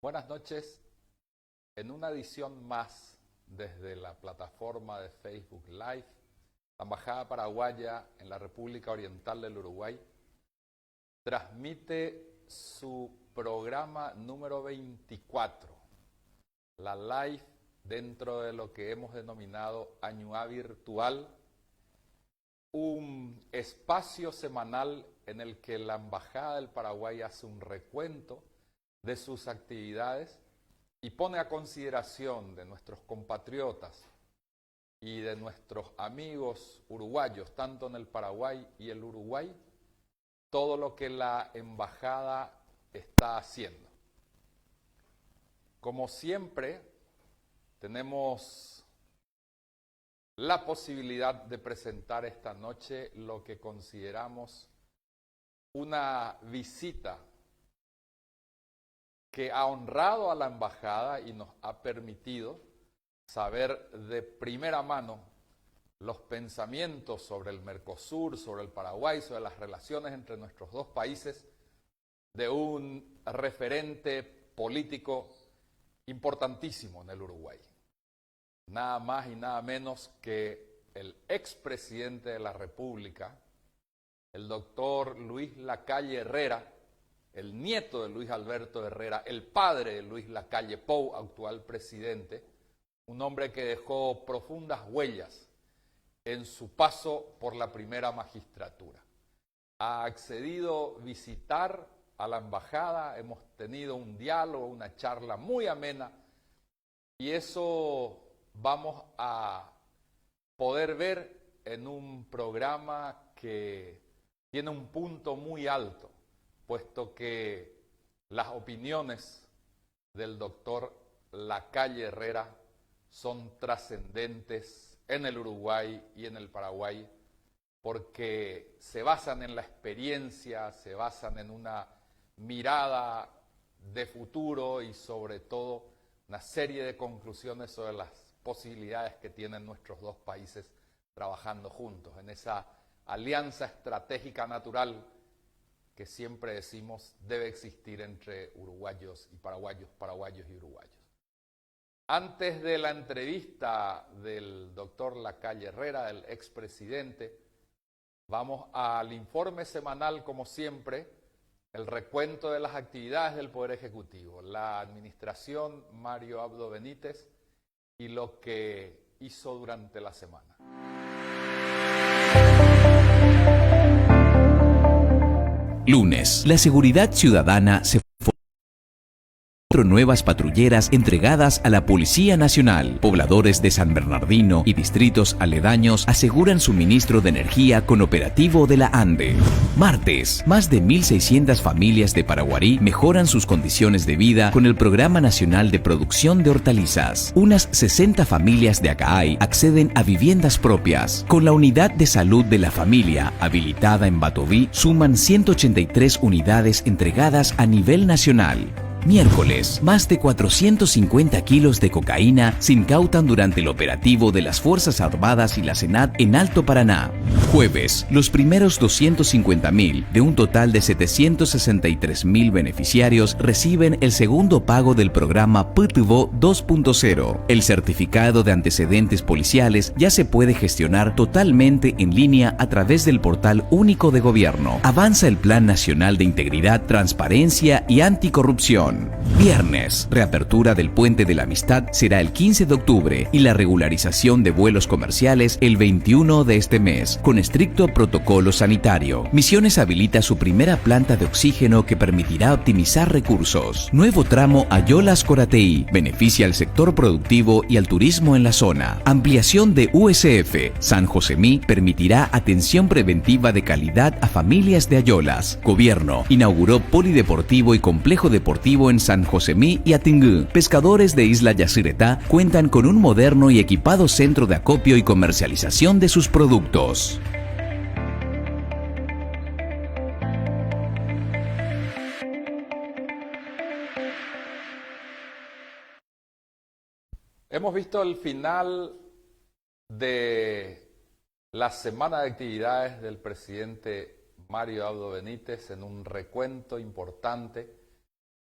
Buenas noches, en una edición más desde la plataforma de Facebook Live, la Embajada Paraguaya en la República Oriental del Uruguay transmite su programa número 24, la live dentro de lo que hemos denominado Año A Virtual, un espacio semanal en el que la Embajada del Paraguay hace un recuento de sus actividades y pone a consideración de nuestros compatriotas y de nuestros amigos uruguayos, tanto en el Paraguay y el Uruguay, todo lo que la embajada está haciendo. Como siempre, tenemos la posibilidad de presentar esta noche lo que consideramos una visita que ha honrado a la embajada y nos ha permitido saber de primera mano los pensamientos sobre el Mercosur, sobre el Paraguay, sobre las relaciones entre nuestros dos países, de un referente político importantísimo en el Uruguay. Nada más y nada menos que el expresidente de la República, el doctor Luis Lacalle Herrera, el nieto de Luis Alberto Herrera, el padre de Luis Lacalle Pou, actual presidente, un hombre que dejó profundas huellas en su paso por la primera magistratura. Ha accedido a visitar a la embajada, hemos tenido un diálogo, una charla muy amena, y eso vamos a poder ver en un programa que tiene un punto muy alto, puesto que las opiniones del doctor Lacalle Herrera son trascendentes en el Uruguay y en el Paraguay, porque se basan en la experiencia, se basan en una mirada de futuro y sobre todo una serie de conclusiones sobre las posibilidades que tienen nuestros dos países trabajando juntos, en esa alianza estratégica natural que siempre decimos debe existir entre uruguayos y paraguayos, paraguayos y uruguayos. Antes de la entrevista del doctor Lacalle Herrera, el expresidente, vamos al informe semanal, como siempre, el recuento de las actividades del Poder Ejecutivo, la administración Mario Abdo Benítez y lo que hizo durante la semana. Lunes, la seguridad ciudadana se nuevas patrulleras entregadas a la Policía Nacional. Pobladores de San Bernardino y distritos aledaños aseguran suministro de energía con operativo de la ANDE. Martes, más de 1.600 familias de Paraguarí mejoran sus condiciones de vida con el Programa Nacional de Producción de Hortalizas. Unas 60 familias de Acaay acceden a viviendas propias. Con la Unidad de Salud de la Familia, habilitada en Batoví, suman 183 unidades entregadas a nivel nacional. Miércoles, más de 450 kilos de cocaína se incautan durante el operativo de las Fuerzas Armadas y la SENAT en Alto Paraná. Jueves, los primeros 250.000 de un total de 763.000 beneficiarios reciben el segundo pago del programa PTVO 2.0. El certificado de antecedentes policiales ya se puede gestionar totalmente en línea a través del portal único de gobierno. Avanza el Plan Nacional de Integridad, Transparencia y Anticorrupción. Viernes, reapertura del Puente de la Amistad será el 15 de octubre y la regularización de vuelos comerciales el 21 de este mes, con estricto protocolo sanitario. Misiones habilita su primera planta de oxígeno que permitirá optimizar recursos. Nuevo tramo Ayolas-Corateí beneficia al sector productivo y al turismo en la zona. Ampliación de USF San Josemí permitirá atención preventiva de calidad a familias de Ayolas. Gobierno inauguró polideportivo y complejo deportivo en San Josemí y Atingú. Pescadores de Isla Yacyretá cuentan con un moderno y equipado centro de acopio y comercialización de sus productos. Hemos visto el final de la semana de actividades del presidente Mario Abdo Benítez en un recuento importante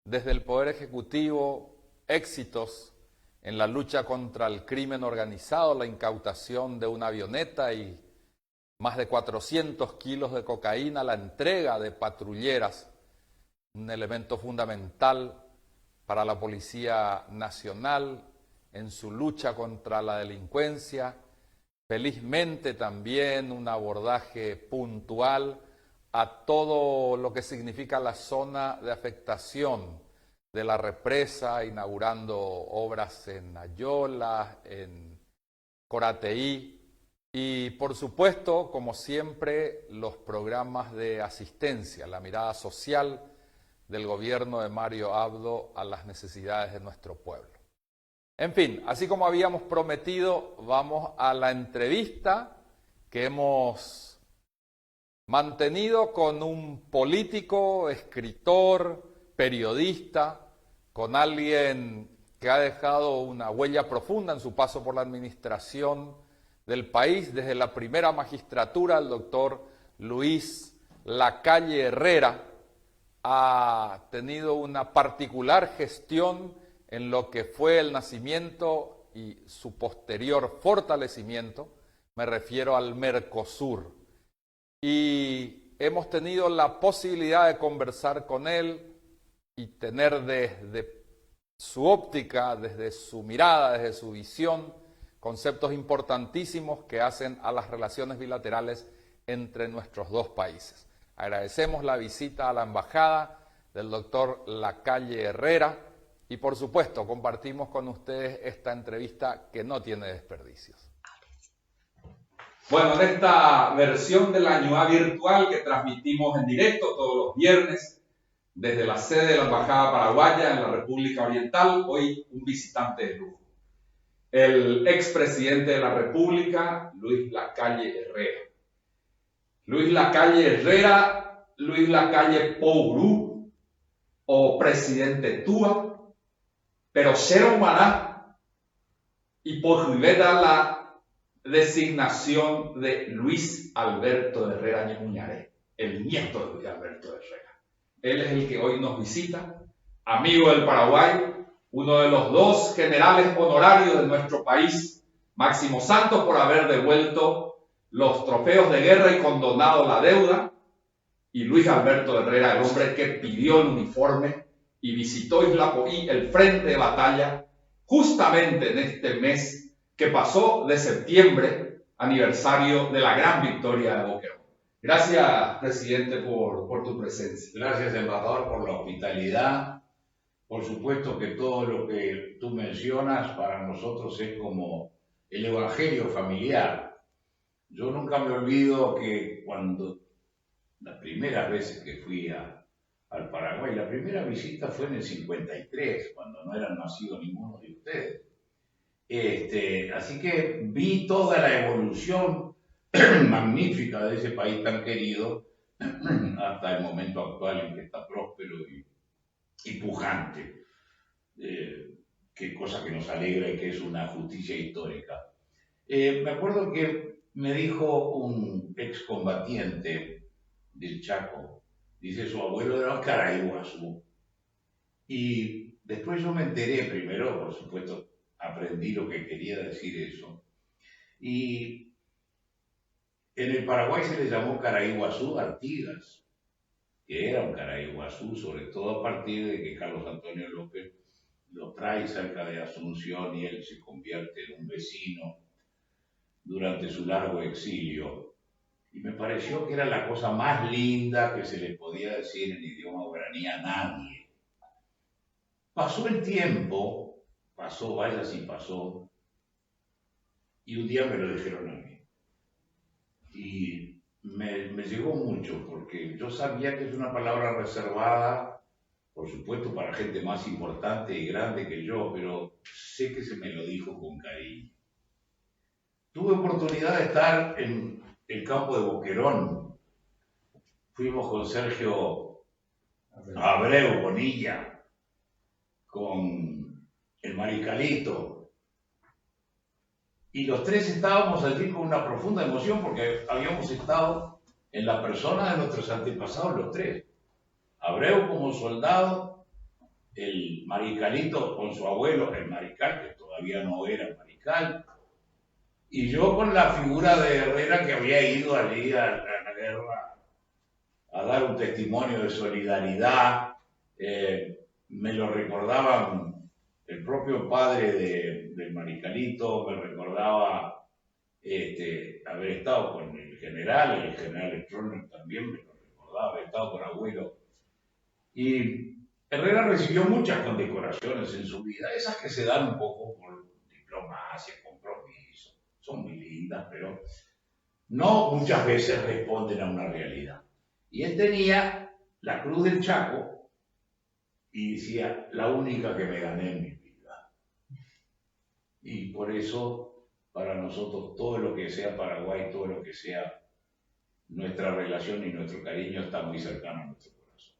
desde el Poder Ejecutivo éxitos en la lucha contra el crimen organizado, la incautación de una avioneta y más de 400 kilos de cocaína, la entrega de patrulleras, un elemento fundamental para la Policía Nacional en su lucha contra la delincuencia. Felizmente también un abordaje puntual a todo lo que significa la zona de afectación de la represa, inaugurando obras en Ayola, en Corateí y, por supuesto, como siempre, los programas de asistencia, la mirada social del gobierno de Mario Abdo a las necesidades de nuestro pueblo. En fin, así como habíamos prometido, vamos a la entrevista que hemos mantenido con un político, escritor, periodista, con alguien que ha dejado una huella profunda en su paso por la administración del país, desde la primera magistratura, el doctor Luis Lacalle Herrera ha tenido una particular gestión en lo que fue el nacimiento y su posterior fortalecimiento, me refiero al Mercosur. Y hemos tenido la posibilidad de conversar con él y tener desde su óptica, desde su mirada, desde su visión, conceptos importantísimos que hacen a las relaciones bilaterales entre nuestros dos países. Agradecemos la visita a la embajada del doctor Lacalle Herrera y, por supuesto, compartimos con ustedes esta entrevista que no tiene desperdicios. Bueno, en esta versión del Año A virtual que transmitimos en directo todos los viernes desde la sede de la Embajada Paraguaya en la República Oriental, hoy un visitante de lujo. El expresidente de la República, Luis Lacalle Herrera. Luis Lacalle Herrera, Luis Lacalle Pourú, o presidente Túa, pero cero maná, y por la designación de Luis Alberto Herrera Ñemuñaré, el nieto de Luis Alberto Herrera. Él es el que hoy nos visita, amigo del Paraguay, uno de los dos generales honorarios de nuestro país, Máximo Santos por haber devuelto los trofeos de guerra y condonado la deuda, y Luis Alberto Herrera, el hombre que pidió el uniforme y visitó Isla Poí, el frente de batalla, justamente en este mes que pasó de septiembre, aniversario de la gran victoria de Boquerón. Gracias, presidente, por tu presencia. Gracias, embajador, por la hospitalidad. Por supuesto que todo lo que tú mencionas para nosotros es como el evangelio familiar. Yo nunca me olvido que cuando las primeras veces que fui al Paraguay, la primera visita fue en el 53, cuando no eran nacidos ninguno de ustedes. Así que vi toda la evolución magnífica de ese país tan querido hasta el momento actual en que está próspero y pujante, qué cosa que nos alegra y que es una justicia histórica. Me acuerdo que me dijo un excombatiente del Chaco, dice su abuelo era Caraiguazú, y después yo me enteré, primero por supuesto aprendí lo que quería decir eso, y en el Paraguay se le llamó Caraiguazú Artigas, que era un Caraiguazú, sobre todo a partir de que Carlos Antonio López lo trae cerca de Asunción y él se convierte en un vecino durante su largo exilio. Y me pareció que era la cosa más linda que se le podía decir en idioma guaraní a nadie. Pasó el tiempo, pasó, vaya si pasó, y un día me lo dijeron a mí. Y me llegó mucho, porque yo sabía que es una palabra reservada, por supuesto, para gente más importante y grande que yo, pero sé que se me lo dijo con cariño. Tuve oportunidad de estar en el campo de Boquerón. Fuimos con Sergio Abreu Bonilla, con el Maricalito, y los tres estábamos allí con una profunda emoción porque habíamos estado en la persona de nuestros antepasados los tres. Abreu como soldado, el mariscalito con su abuelo, el mariscal, que todavía no era mariscal, y yo con la figura de Herrera que había ido allí a la guerra a dar un testimonio de solidaridad. Me lo recordaban el propio padre del mariscalito, me recordaba haber estado con el general Stroessner también me lo recordaba, haber estado con abuelo. Y Herrera recibió muchas condecoraciones en su vida, esas que se dan un poco por diplomacia, compromiso, son muy lindas, pero no muchas veces responden a una realidad. Y él tenía la Cruz del Chaco y decía, la única que me gané en mi vida. Y por eso, para nosotros, todo lo que sea Paraguay, todo lo que sea nuestra relación y nuestro cariño está muy cercano a nuestro corazón.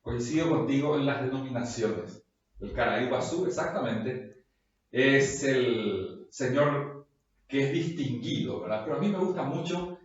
Coincido contigo en las denominaciones. El Caraiguazú, exactamente, es el señor que es distinguido, ¿verdad? Pero a mí me gusta mucho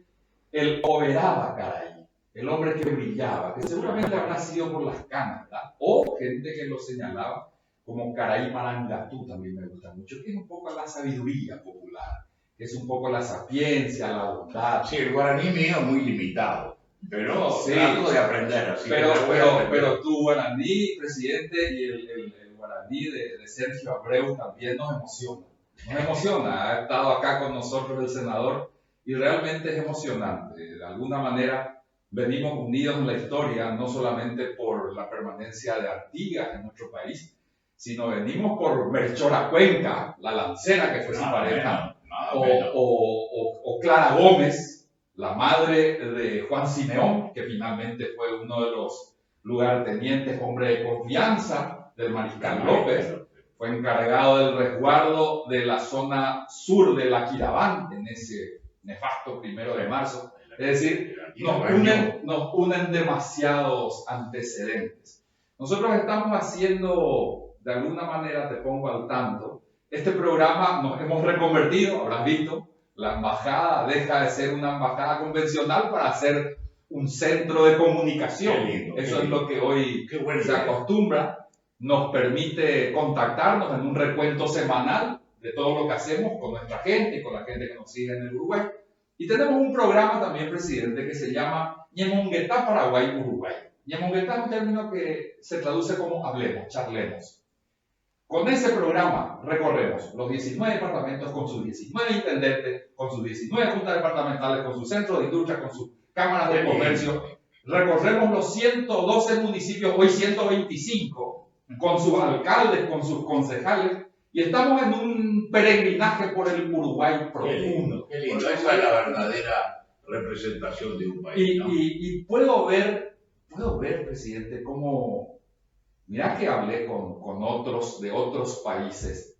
el Oberaba Caray, el hombre que brillaba, que seguramente habrá sido por las canas, ¿verdad? O gente que lo señalaba como Caray Marangatú, también me gusta mucho, que es un poco la sabiduría popular, que es un poco la sapiencia, la bondad. Sí, el guaraní mío es muy limitado, pero sí, trato de aprender así. Pero tu guaraní, presidente, y el guaraní de Sergio Abreu también nos emociona. Nos emociona, ha estado acá con nosotros el senador y realmente es emocionante. De alguna manera venimos unidos en la historia, no solamente por la permanencia de Artigas en nuestro país, sino venimos por Melchora Cuenca, la lancera que fue su pareja, o Clara Gómez, la madre de Juan Simeón, que finalmente fue uno de los lugartenientes, hombre de confianza del mariscal López. Fue encargado del resguardo de la zona sur de la Quirabán en ese nefasto 1 de marzo. Es decir, nos unen demasiados antecedentes. Nosotros estamos haciendo, de alguna manera te pongo al tanto, este programa nos hemos reconvertido, habrás visto, la embajada deja de ser una embajada convencional para ser un centro de comunicación. Eso es lo que hoy se acostumbra. Nos permite contactarnos en un recuento semanal de todo lo que hacemos con nuestra gente y con la gente que nos sigue en el Uruguay. Y tenemos un programa también, presidente, que se llama Ñemonguetá Paraguay Uruguay. Ñemonguetá es un término que se traduce como hablemos, charlemos. Con ese programa recorremos los 19 departamentos con sus 19 intendentes, con sus 19 juntas departamentales, con sus centros de industria, con sus cámaras de comercio. Recorremos los 112 municipios, hoy 125, con sus alcaldes, con sus concejales, y estamos en un peregrinaje por el Uruguay profundo. Qué lindo. Esa es la verdadera representación de un país. Y puedo ver, presidente, cómo, mirá que hablé con otros de otros países,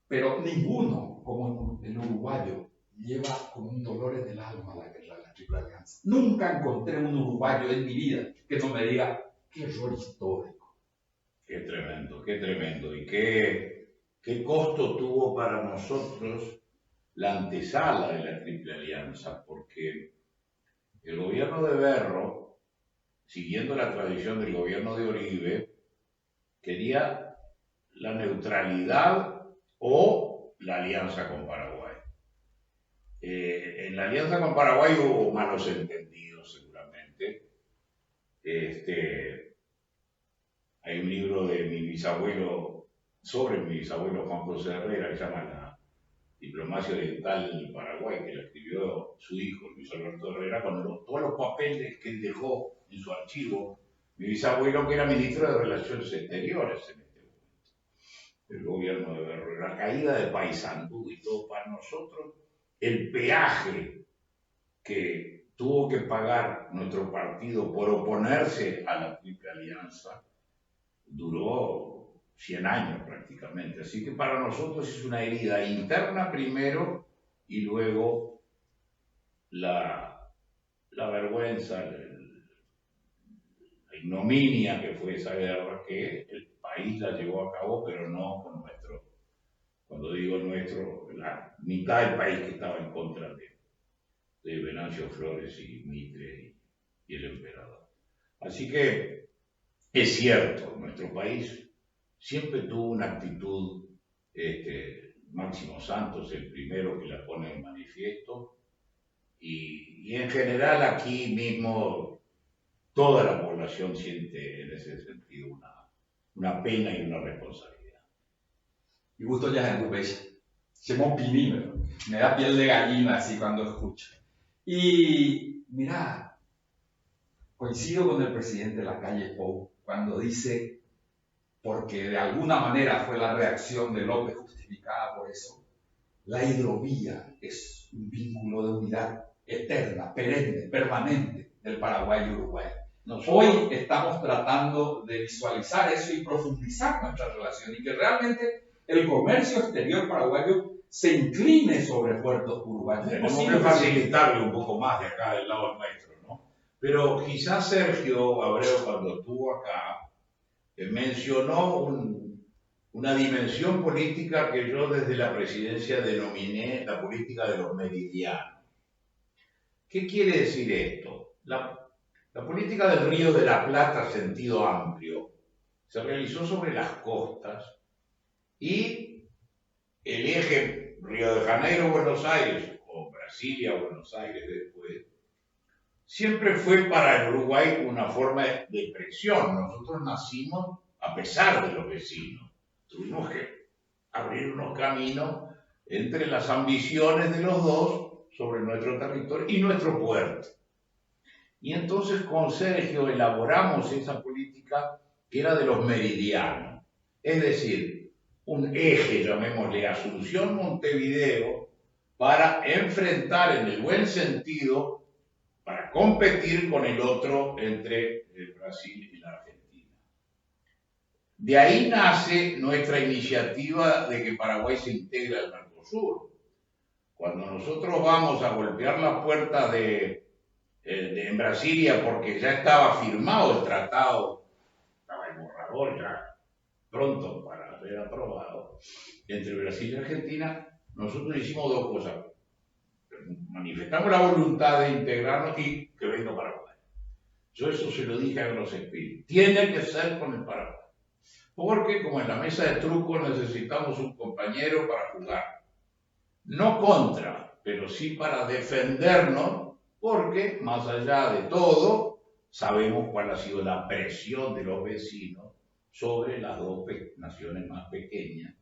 pero ninguno, como el uruguayo, lleva con un dolor en el alma la guerra de la Triple Alianza. Nunca encontré un uruguayo en mi vida que no me diga, qué error histórico. Qué tremendo, qué tremendo. Y qué costo tuvo para nosotros la antesala de la Triple Alianza, porque el gobierno de Berro, siguiendo la tradición del gobierno de Oribe, quería la neutralidad o la alianza con Paraguay. En la alianza con Paraguay hubo malos entendidos seguramente. Hay un libro de mi bisabuelo, sobre mi bisabuelo Juan José Herrera, que se llama La Diplomacia Oriental del Paraguay, que lo escribió su hijo, Luis Alberto Herrera, con todos los papeles que él dejó en su archivo. Mi bisabuelo, que era ministro de Relaciones Exteriores en este momento, el gobierno de Berro, la caída de Paysandú y todo para nosotros, el peaje que tuvo que pagar nuestro partido por oponerse a la Triple Alianza, duró 100 años prácticamente. Así que para nosotros es una herida interna primero y luego la vergüenza, la ignominia que fue esa guerra, que el país la llevó a cabo, pero no con nuestro, cuando digo nuestro, la mitad del país que estaba en contra de Venancio Flores y Mitre y el emperador. Así que es cierto, nuestro país siempre tuvo una actitud, Máximo Santos, el primero que la pone en manifiesto, y en general aquí mismo toda la población siente en ese sentido una pena y una responsabilidad. Y justo ya en tu país, me da piel de gallina así cuando escucho. Y mira, coincido con el presidente Lacalle Pou cuando dice, porque de alguna manera fue la reacción de López justificada por eso, la hidrovía es un vínculo de unidad eterna, perenne, permanente del Paraguay y Uruguay. Hoy estamos tratando de visualizar eso y profundizar nuestra relación y que realmente el comercio exterior paraguayo se incline sobre puertos uruguayos. Tenemos que facilitarle un poco más de acá del lado nuestro, ¿no? Pero quizás Sergio Abreu, cuando estuvo acá, mencionó una dimensión política que yo desde la presidencia denominé la política de los meridianos. ¿Qué quiere decir esto? La política del Río de la Plata, sentido amplio, se realizó sobre las costas y el eje Río de Janeiro-Buenos Aires, o Brasilia-Buenos Aires después, siempre fue para el Uruguay una forma de presión. Nosotros nacimos a pesar de los vecinos. Tuvimos que abrir unos caminos entre las ambiciones de los dos sobre nuestro territorio y nuestro puerto. Y entonces con Sergio elaboramos esa política que era de los meridianos, es decir, un eje, llamémosle Asunción-Montevideo, para enfrentar en el buen sentido, para competir con el otro entre el Brasil y la Argentina. De ahí nace nuestra iniciativa de que Paraguay se integre al Mercosur. Cuando nosotros vamos a golpear la puerta en Brasilia porque ya estaba firmado el tratado, estaba el borrador ya pronto para ser aprobado, entre Brasil y Argentina, nosotros hicimos dos cosas. Manifestamos la voluntad de integrarnos y que venga Paraguay. Yo eso se lo dije a los espíritus. Tiene que ser con el Paraguay. Porque como en la mesa de truco necesitamos un compañero para jugar. No contra, pero sí para defendernos, porque más allá de todo, sabemos cuál ha sido la presión de los vecinos sobre las dos naciones más pequeñas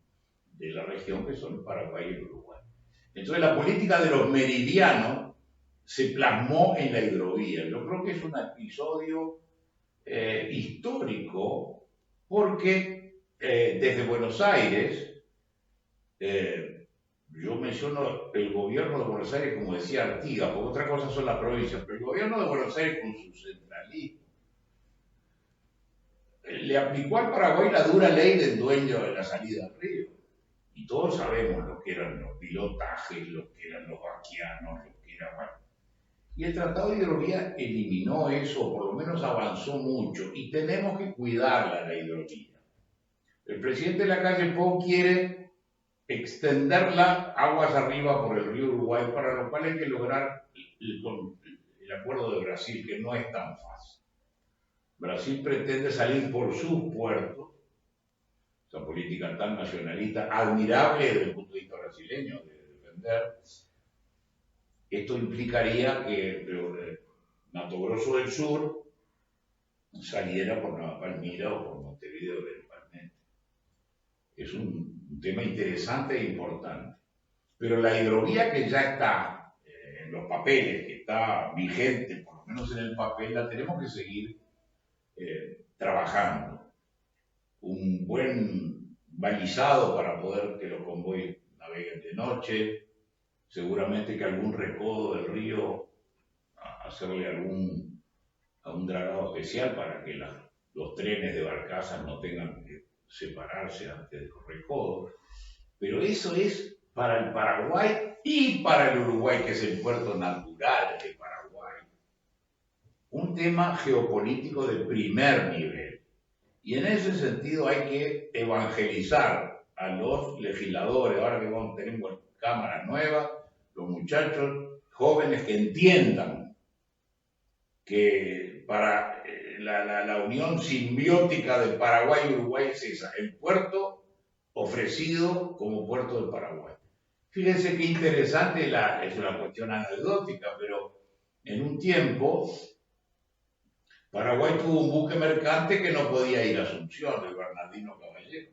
de la región, que son el Paraguay y el Uruguay. Entonces la política de los meridianos se plasmó en la hidrovía. Yo creo que es un episodio histórico porque desde Buenos Aires, yo menciono el gobierno de Buenos Aires como decía Artigas, porque otra cosa son las provincias, pero el gobierno de Buenos Aires con su centralismo le aplicó al Paraguay la dura ley del dueño de la salida al río. Y todos sabemos lo que eran los pilotajes, lo que eran los vaquianos, lo que era... Bueno. Y el Tratado de Hidrovía eliminó eso, por lo menos avanzó mucho, y tenemos que cuidarla, la hidrovía. El presidente Lacalle Pou quiere extenderla aguas arriba por el río Uruguay, para lo cual hay que lograr el acuerdo de Brasil, que no es tan fácil. Brasil pretende salir por sus puertos, esa política tan nacionalista, admirable desde el punto de vista brasileño, de defender. Esto implicaría que Mato Grosso del Sur saliera por Nueva Palmira o por Montevideo eventualmente. Es un tema interesante e importante. Pero la hidrovía que ya está en los papeles, que está vigente, por lo menos en el papel, la tenemos que seguir trabajando. Un buen balizado para poder que los convoyes naveguen de noche, seguramente que algún recodo del río, hacerle algún dragado especial para que los trenes de barcazas no tengan que separarse antes de los recodos. Pero eso es para el Paraguay y para el Uruguay, que es el puerto natural de Paraguay. Un tema geopolítico de primer nivel. Y en ese sentido hay que evangelizar a los legisladores, ahora que tenemos cámaras nuevas, los muchachos jóvenes que entiendan que para la unión simbiótica de Paraguay y Uruguay es esa, el puerto ofrecido como puerto de Paraguay. Fíjense qué interesante, es una cuestión anecdótica, pero en un tiempo Paraguay tuvo un buque mercante que no podía ir a Asunción, el Bernardino Caballero.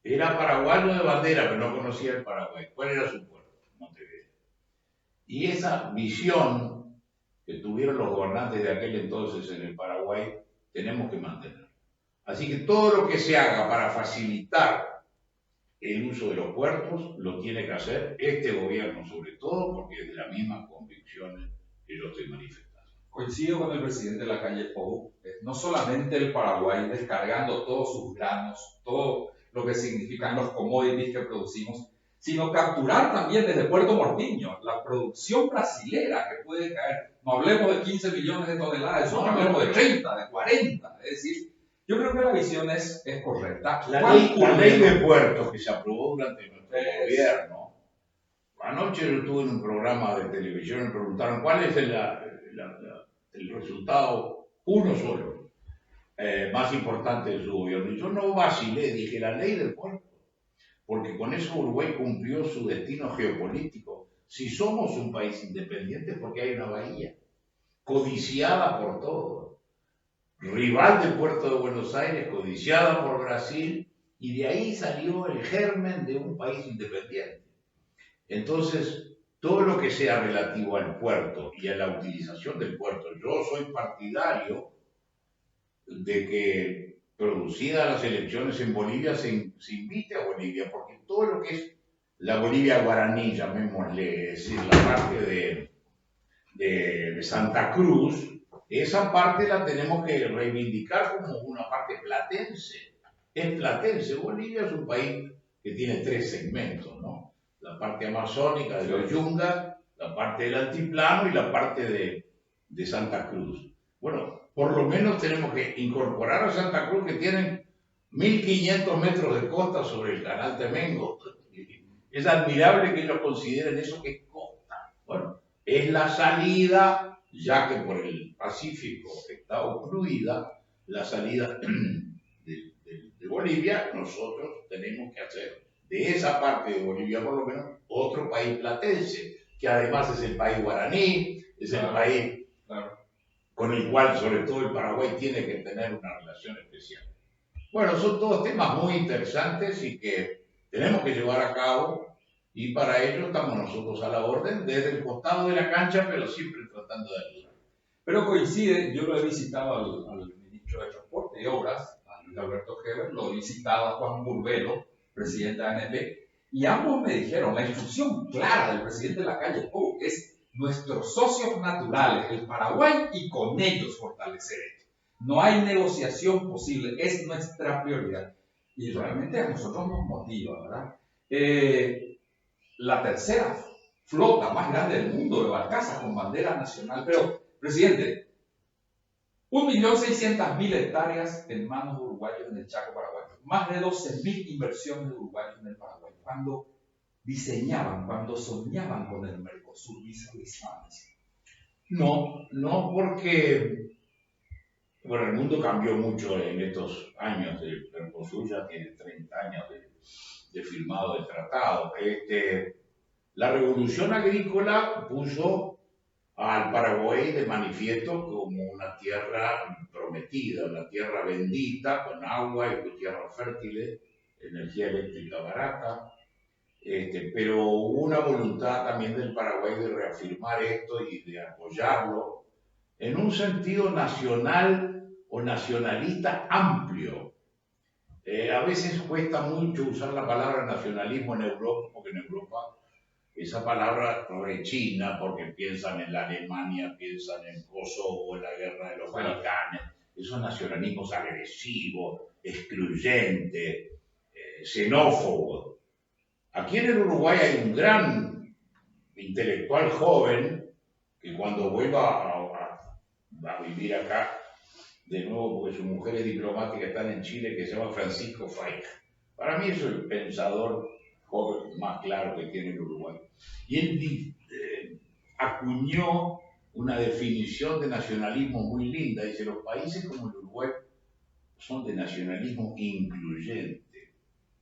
Era paraguayo de bandera, pero no conocía el Paraguay. ¿Cuál era su puerto? Montevideo. Y esa visión que tuvieron los gobernantes de aquel entonces en el Paraguay, tenemos que mantener. Así que todo lo que se haga para facilitar el uso de los puertos, lo tiene que hacer este gobierno sobre todo, porque es de las mismas convicciones que yo estoy manifestando. Coincido con el presidente Lacalle Pou, no solamente el Paraguay descargando todos sus granos, todo lo que significan los commodities que producimos, sino capturar también desde Puerto Mortiño la producción brasilera que puede caer. No hablemos de 15 millones de toneladas, no hablemos de 30, de 40. Es decir, yo creo que la visión es correcta. La ley de puertos que se aprobó durante nuestro gobierno. Anoche yo estuve en un programa de televisión y me preguntaron cuál es el resultado, uno solo, más importante de su gobierno. Y yo no vacilé, dije la ley del puerto, porque con eso Uruguay cumplió su destino geopolítico. Si somos un país independiente, porque hay una bahía codiciada por todos, rival del puerto de Buenos Aires, codiciada por Brasil, y de ahí salió el germen de un país independiente. Entonces, todo lo que sea relativo al puerto y a la utilización del puerto, yo soy partidario de que, producidas las elecciones en Bolivia, se invite a Bolivia, porque todo lo que es la Bolivia guaraní, llamémosle, es decir, la parte de Santa Cruz, esa parte la tenemos que reivindicar como una parte platense. Es platense. Bolivia es un país que tiene 3 segmentos, ¿no? La parte amazónica de los Yungas, la parte del altiplano y la parte de Santa Cruz. Bueno, por lo menos tenemos que incorporar a Santa Cruz, que tienen 1.500 metros de costa sobre el canal Temengo. Es admirable que ellos consideren eso que es costa. Bueno, es la salida, ya que por el Pacífico está obstruida, la salida de Bolivia. Nosotros tenemos que hacer de esa parte de Bolivia, por lo menos, otro país platense, que además es el país guaraní, es el país con el cual, sobre todo, el Paraguay tiene que tener una relación especial. Bueno, son todos temas muy interesantes y que tenemos que llevar a cabo, y para ello estamos nosotros a la orden, desde el costado de la cancha, pero siempre tratando de ayudar. Pero coincide, yo lo he visitado al ministro de Transporte y Obras, a Luis Alberto Heber, lo he visitado a Juan Burbelo, presidente de ANP, y ambos me dijeron, la instrucción clara del presidente Lacalle Pou es nuestros socios naturales, el Paraguay, y con ellos fortalecer esto. No hay negociación posible, es nuestra prioridad. Y realmente a nosotros nos motiva, ¿verdad? La tercera flota más grande del mundo de barcazas con bandera nacional. Pero, presidente, 1.600.000 hectáreas en manos de uruguayos en el Chaco paraguayo, más de 12.000 inversiones de uruguayos en el Paraguay. Cuando diseñaban, cuando soñaban con el Mercosur, dice Luis Sánchez. No, porque bueno, el mundo cambió mucho en estos años. El Mercosur ya tiene 30 años de firmado el tratado. La revolución agrícola puso al Paraguay de manifiesto como una tierra prometida, una tierra bendita, con agua y con tierras fértiles, energía eléctrica barata. Pero hubo una voluntad también del Paraguay de reafirmar esto y de apoyarlo en un sentido nacional o nacionalista amplio. A veces cuesta mucho usar la palabra nacionalismo en Europa, porque en Europa esa palabra rechina, porque piensan en la Alemania, piensan en Kosovo, en la guerra de los Balcanes. Esos nacionalismos agresivos, excluyentes, xenófobos. Aquí en el Uruguay hay un gran intelectual joven que cuando vuelva a vivir acá, de nuevo, porque su mujer es diplomática, están en Chile, que se llama Francisco Faija. Para mí es el pensador joven más claro que tiene el Uruguay. Y él acuñó una definición de nacionalismo muy linda. Dice, los países como el Uruguay son de nacionalismo incluyente.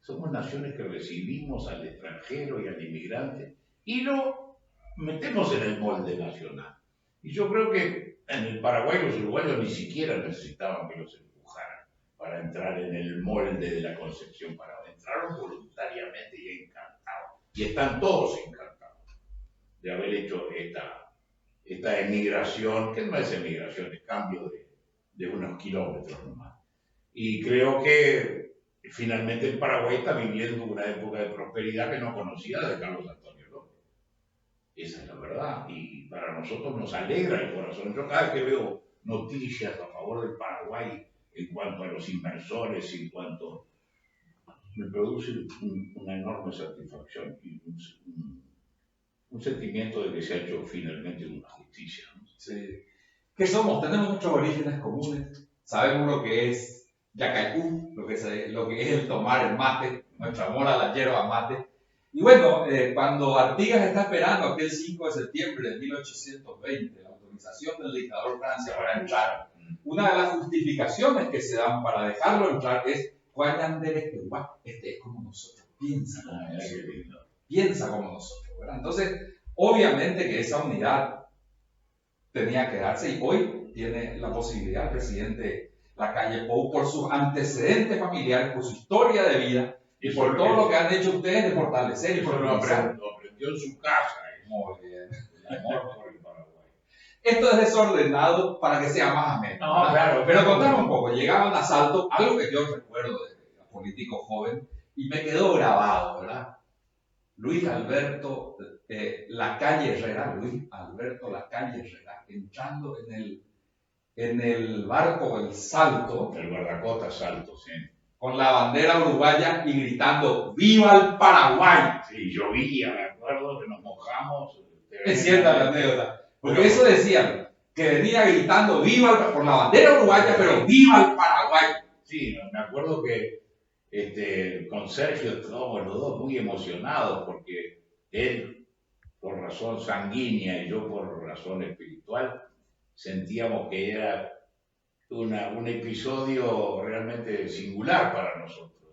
Somos naciones que recibimos al extranjero y al inmigrante y lo metemos en el molde nacional. Y yo creo que en el Paraguay los uruguayos ni siquiera necesitaban que los empujaran para entrar en el molde de la concepción paraguaya. Entraron voluntariamente y encantados. Y están todos encantados de haber hecho esta emigración, que no es emigración, es cambio de unos kilómetros nomás. Y creo que finalmente el Paraguay está viviendo una época de prosperidad que no conocía de Carlos Antonio López. Esa es la verdad. Y para nosotros nos alegra el corazón. Yo cada vez que veo noticias a favor del Paraguay en cuanto a los inversores, en cuanto me produce una enorme satisfacción y un sentimiento de que se ha hecho finalmente una justicia, ¿no? Sí. ¿Qué somos? Tenemos muchos orígenes comunes. Sabemos lo que es Yacayú, lo que es el tomar el mate, nuestro amor a la yerba mate. Y bueno, cuando Artigas está esperando aquel 5 de septiembre de 1820, la autorización del dictador Francia para entrar, una de las justificaciones que se dan para dejarlo entrar es este es como nosotros, piensa como nosotros, piensa como nosotros, ¿verdad? Entonces, obviamente que esa unidad tenía que darse y hoy tiene la posibilidad el presidente Lacalle Pou por sus antecedentes familiares, por su historia de vida y por todo lo que han hecho ustedes de fortalecer y lo aprendió en su casa. Muy bien. El amor por el Paraguay. Esto es desordenado para que sea más ameno. No, claro. Pero contame un poco, llegaba un asalto, algo que yo recuerdo de político joven y me quedó grabado, ¿verdad? Luis Alberto Lacalle Herrera, entrando en el barco El Salto, el guardacosta Salto, sí. con la bandera uruguaya y gritando ¡Viva el Paraguay! Sí, llovía, me acuerdo que nos mojamos. Es cierta la anécdota, porque eso decían, que venía gritando ¡Viva por la bandera uruguaya, pero ¡Viva el Paraguay! Sí, me acuerdo que con Sergio estábamos los dos muy emocionados porque él, por razón sanguínea y yo por razón espiritual, sentíamos que era un episodio realmente singular para nosotros.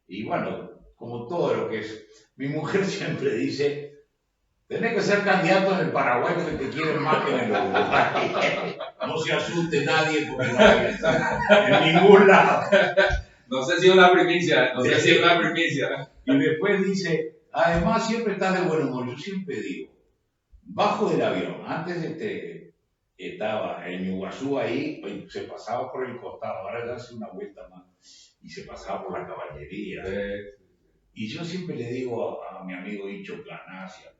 Y bueno, como todo lo que es, mi mujer siempre dice, tenés que ser candidato en el Paraguay que te quieren más que en el Uruguay. No se asuste nadie porque no hay en ningún lado. No sé si es una primicia, Y después dice, además siempre estás de buen humor. Yo siempre digo, bajo del avión, antes estaba en Iguazú ahí, se pasaba por el costado, ahora ya hace una vuelta más, y se pasaba por la caballería. Y yo siempre le digo a mi amigo Icho Planacia,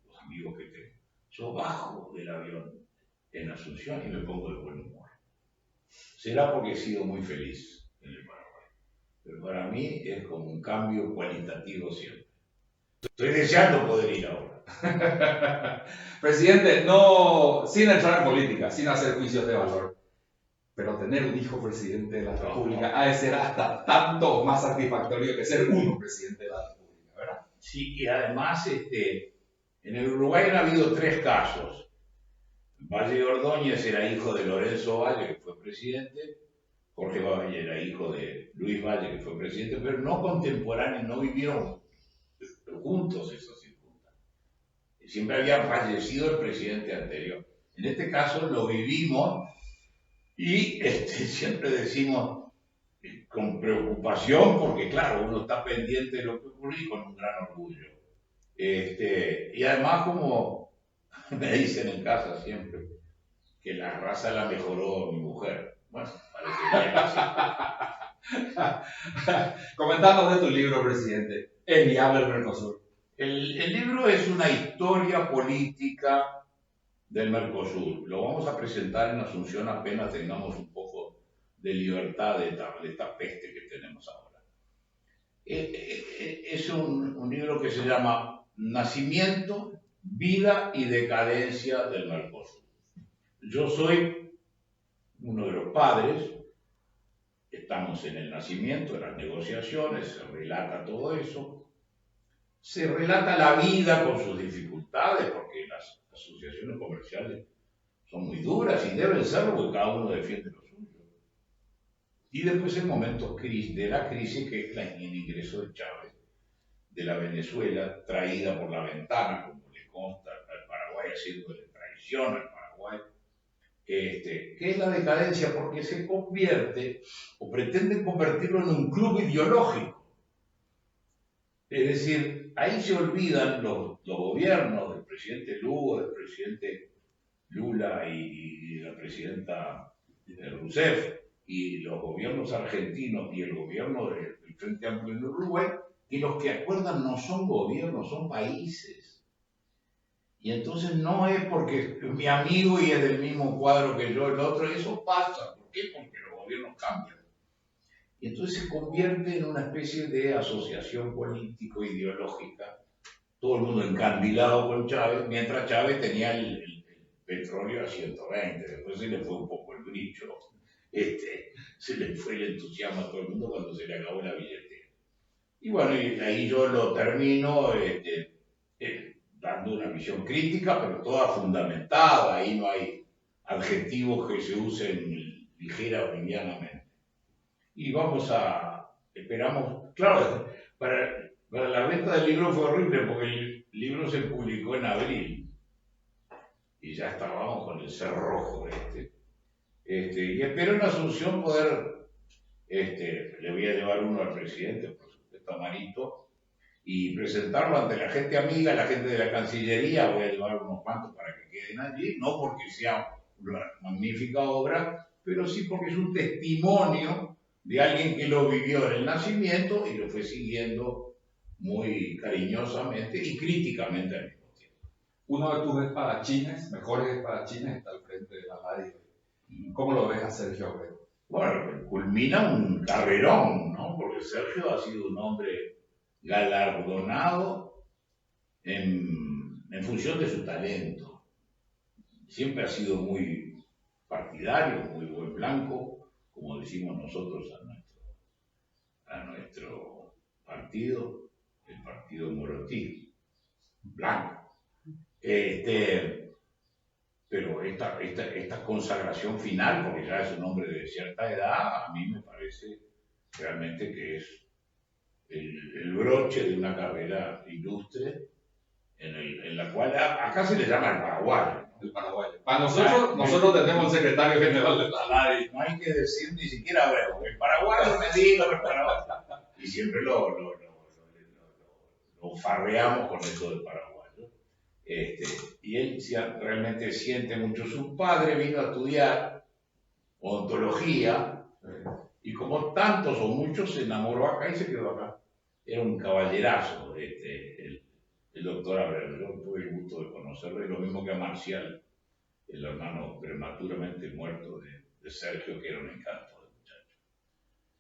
los amigos que tengo, yo bajo del avión en Asunción y me pongo de buen humor. Será porque he sido muy feliz en el Paraguay. Pero para mí es como un cambio cualitativo siempre. Estoy deseando poder ir ahora. Presidente, no, sin entrar en política, sin hacer juicios de valor, pero tener un hijo presidente de la República ha de ser hasta tanto más satisfactorio que ser uno presidente de la República, ¿verdad? Sí, y además en el Uruguay han habido 3 casos. Valle Ordóñez era hijo de Lorenzo Valle, que fue presidente. Jorge Valle era hijo de Luis Valle, que fue presidente, pero no contemporáneos, no vivieron juntos esas circunstancias. Siempre había fallecido el presidente anterior. En este caso lo vivimos y siempre decimos con preocupación, porque claro, uno está pendiente de lo que ocurrió y con un gran orgullo. Y además, como me dicen en casa siempre, que la raza la mejoró mi mujer. Bueno, parece que Comentanos de tu libro, presidente, El Viable el Mercosur. El libro es una historia política del Mercosur. Lo vamos a presentar en Asunción apenas tengamos un poco de libertad de esta peste que tenemos ahora. Es un libro que se llama Nacimiento, Vida y Decadencia del Mercosur. Yo soy uno de los padres, estamos en el nacimiento, en las negociaciones, se relata todo eso, se relata la vida con sus dificultades, porque las asociaciones comerciales son muy duras y deben serlo porque cada uno defiende lo suyo. Y después el momento de la crisis, que es el ingreso de Chávez de la Venezuela, traída por la ventana, como le consta al Paraguay, haciéndole traición al Paraguay, que es la decadencia porque se convierte o pretenden convertirlo en un club ideológico. Es decir, ahí se olvidan los gobiernos del presidente Lugo, del presidente Lula y la presidenta Rousseff, y los gobiernos argentinos y el gobierno del Frente Amplio en Uruguay, que los que acuerdan no son gobiernos, son países. Y entonces no es porque mi amigo y es del mismo cuadro que yo, el otro, eso pasa. ¿Por qué? Porque los gobiernos cambian. Y entonces se convierte en una especie de asociación político-ideológica, todo el mundo encandilado con Chávez, mientras Chávez tenía el petróleo a 120, después se le fue un poco el brillo, se le fue el entusiasmo a todo el mundo cuando se le acabó la billetera. Y bueno, y ahí yo lo termino dando una visión crítica, pero toda fundamentada, ahí no hay adjetivos que se usen ligera o livianamente. Y esperamos, claro, para la venta del libro fue horrible porque el libro se publicó en abril y ya estábamos con el cerrojo y espero en Asunción poder, le voy a llevar uno al presidente, por supuesto a Marito, y presentarlo ante la gente amiga, la gente de la Cancillería, voy a llevar unos cuantos para que queden allí, no porque sea una magnífica obra, pero sí porque es un testimonio de alguien que lo vivió en el nacimiento y lo fue siguiendo muy cariñosamente y críticamente al mismo tiempo. Uno de tus espadachines, mejores espadachines, está al frente de la radio. ¿Cómo lo ves a Sergio Abreu? Bueno, culmina un carrerón, ¿no? Porque Sergio ha sido un hombre galardonado en función de su talento. Siempre ha sido muy partidario, muy buen blanco, como decimos nosotros a nuestro partido, el partido Morotí, blanco. Pero esta consagración final, porque ya es un hombre de cierta edad, a mí me parece realmente que es el broche de una carrera ilustre en la cual acá se le llama el Paraguay. El Paraguay. Para nosotros tenemos el secretario general de la LADI. No hay que decir ni siquiera Abreu. El paraguayo me digo, el paraguayo. Y siempre lo farreamos con eso del paraguayo. Y él realmente siente mucho. Su padre vino a estudiar odontología y como tantos o muchos se enamoró acá y se quedó acá. Era un caballerazo el doctor Abreu. Yo tuve el gusto de conocerlo y lo mismo que a Marcial, el hermano prematuramente muerto de Sergio, que era un encanto de muchacho.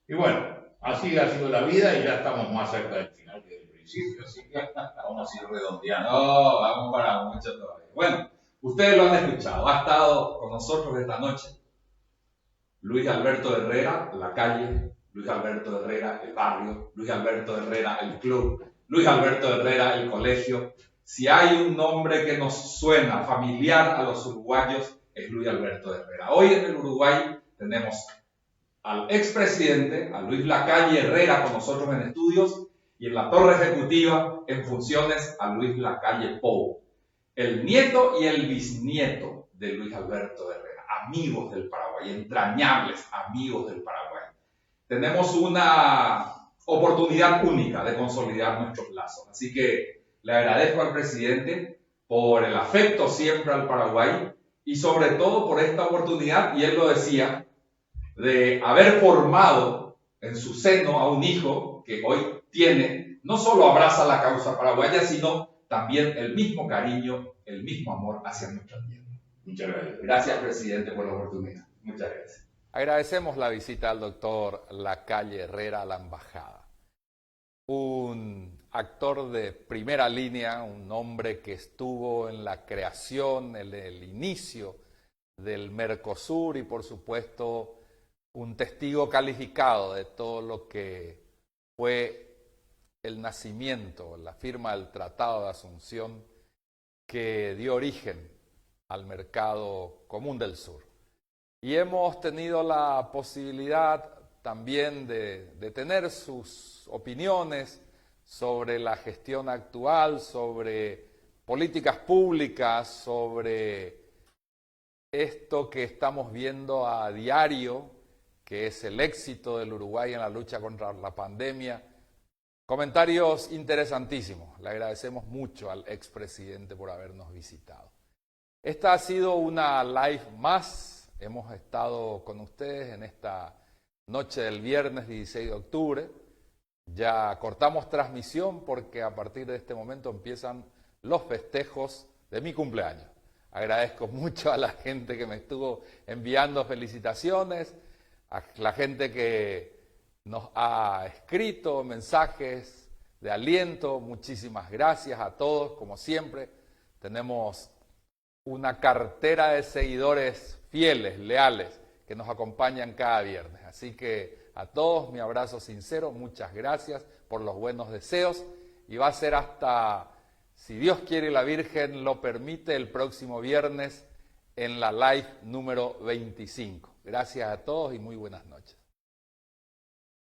Y bueno, así ha sido la vida y ya estamos más cerca del final que del principio, así que vamos a ir redondeando. No, vamos para mucho todavía. Bueno, ustedes lo han escuchado, ha estado con nosotros esta noche Luis Alberto Herrera, la calle, Luis Alberto Herrera, el barrio, Luis Alberto Herrera, el club, Luis Alberto Herrera, el colegio. Si hay un nombre que nos suena familiar a los uruguayos, es Luis Alberto Herrera. Hoy en el Uruguay tenemos al expresidente, a Luis Lacalle Herrera con nosotros en estudios, y en la torre ejecutiva, en funciones, a Luis Lacalle Pou, el nieto y el bisnieto de Luis Alberto Herrera, amigos del Paraguay, entrañables amigos del Paraguay. Tenemos una oportunidad única de consolidar nuestros lazos, así que le agradezco al presidente por el afecto siempre al Paraguay y sobre todo por esta oportunidad, y él lo decía, de haber formado en su seno a un hijo que hoy tiene, no solo abraza la causa paraguaya, sino también el mismo cariño, el mismo amor hacia nuestra tierra. Muchas gracias. Gracias, presidente, por la oportunidad. Muchas gracias. Agradecemos la visita al doctor Lacalle Herrera a la embajada. Un actor de primera línea, un hombre que estuvo en la creación, en el inicio del Mercosur y por supuesto un testigo calificado de todo lo que fue el nacimiento, la firma del Tratado de Asunción que dio origen al mercado común del sur. Y hemos tenido la posibilidad también de tener sus opiniones sobre la gestión actual, sobre políticas públicas, sobre esto que estamos viendo a diario, que es el éxito del Uruguay en la lucha contra la pandemia. Comentarios interesantísimos. Le agradecemos mucho al expresidente por habernos visitado. Esta ha sido una live más. Hemos estado con ustedes en esta noche del viernes 16 de octubre. Ya cortamos transmisión porque a partir de este momento empiezan los festejos de mi cumpleaños. Agradezco mucho a la gente que me estuvo enviando felicitaciones, a la gente que nos ha escrito mensajes de aliento. Muchísimas gracias a todos. Como siempre, tenemos una cartera de seguidores fieles, leales, que nos acompañan cada viernes. Así que a todos mi abrazo sincero, muchas gracias por los buenos deseos y va a ser hasta, si Dios quiere y la Virgen lo permite, el próximo viernes en la live número 25. Gracias a todos y muy buenas noches.